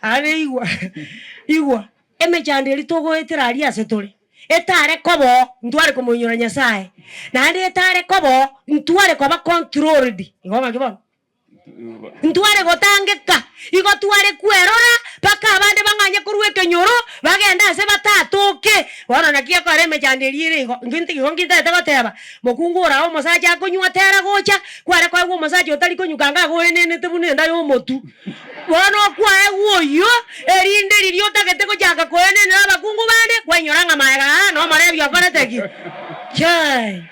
Ari igwa emejande litogo etirari asetore etare kobo ntware kumunyura Nyasaye na ndi etare kobo ntware koba controlled ingoma kibona ntware gotangeka igo tware kwerora paka abande banganye kurweke nyoro bagenda ase batatoke bona nakia kare mejande lire igo nginti ngita tabateba mokungura o mosaja akunywa tera gocha kware kwa go mosaja otari konyukanga go enene tebune nda yo motu bona kwa ewoyo erinde lirio tagete gochaka ko enene abakungu bande kwenyoranga maega no marebyo akoreteki chai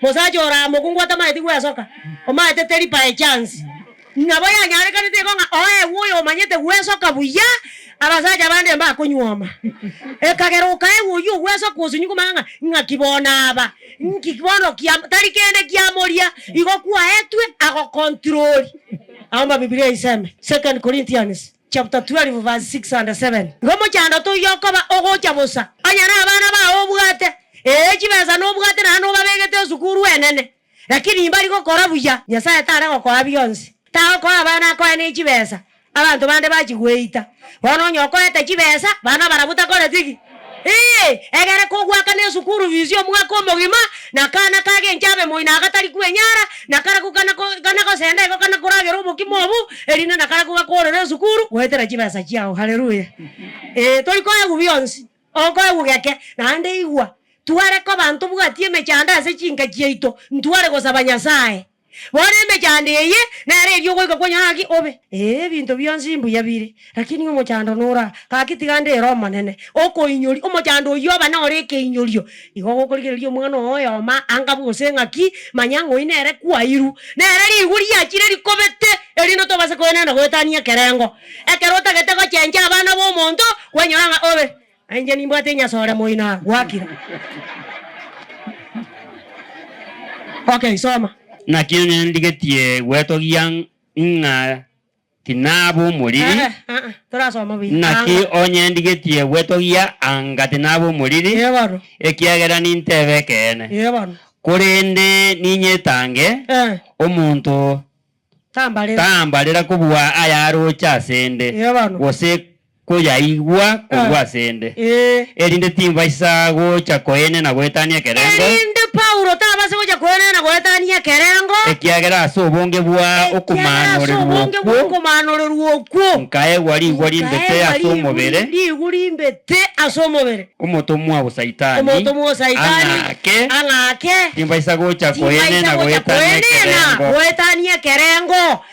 mosaja ora mokungu atamaiti gwesoka omaete teri by chance naboya nyare kanite konga oe woyo manyete gwesoka buya abasaja bande mba kunyoma ekageruka ewoyo gwesoka kusunyukumanga ngakibona aba nkikibono kia tari kende kia moria igo kwa etwe ago control amba Biblia iseme 2 Corinthians chapter 12 verse 6 and 7 ngomo chando to yokoba ogocha bosa anyana abana ba obugate chibesa no bugate na no babegete sukuru enene lakini imbali gokora buya Nyasaye tare gokora byonse ta ko abana ko ene chibesa abantu bande bachigweita bono nyoko ete chibesa bana barabuta kore tiki egere kogwaka ne sukuru visio mwako mogima na kana kage nchabe moina agatari kwenyara na kara kukana ko senda ko kana kurage robo kimobu erina na kara kugakore ne sukuru wetera chibesa chiao haleluya tori ko egubyonse oko egugeke na ande igwa tuare ko bantu bugatie mechanda ase chinga chieito ntuare gosaba Nyasaye bone mechande ye na redio goika kwanyaki obe bintu byonse mbuya bire lakini omochando nora kakitigande Roma nene oko inyori omochando yoba na oreke inyorio igo gokorigerio mwana oyo ma angabuse ngaki manyango inere kwairu nere riguri achire rikobete erino to base koena na gwetania kerengo ekerota getego chenja abana bo monto kwanyoranga obe anje nimbwate nyasore moina gwakira. Okay, soma na kinyo ndigetie weto yang nga tinabo muliri turasoma bi naki onye ndigetie weto ya anga tinabo muliri yebaro ekiagera nintebe kene yebaro kurende ninyetange omuntu tambalira kubwa ayaro chasende wose koyaigwa kubwa sende erinde timba isago chakoene na gwetania kerengo erinde Paulo tabase gocha koene na gwetania kerengo ekiagera asobonge bwa okumanorerwo kwo nkae wali mbete asomobere omotomu wa saitani angake timba isago chakoene na gwetania kerengo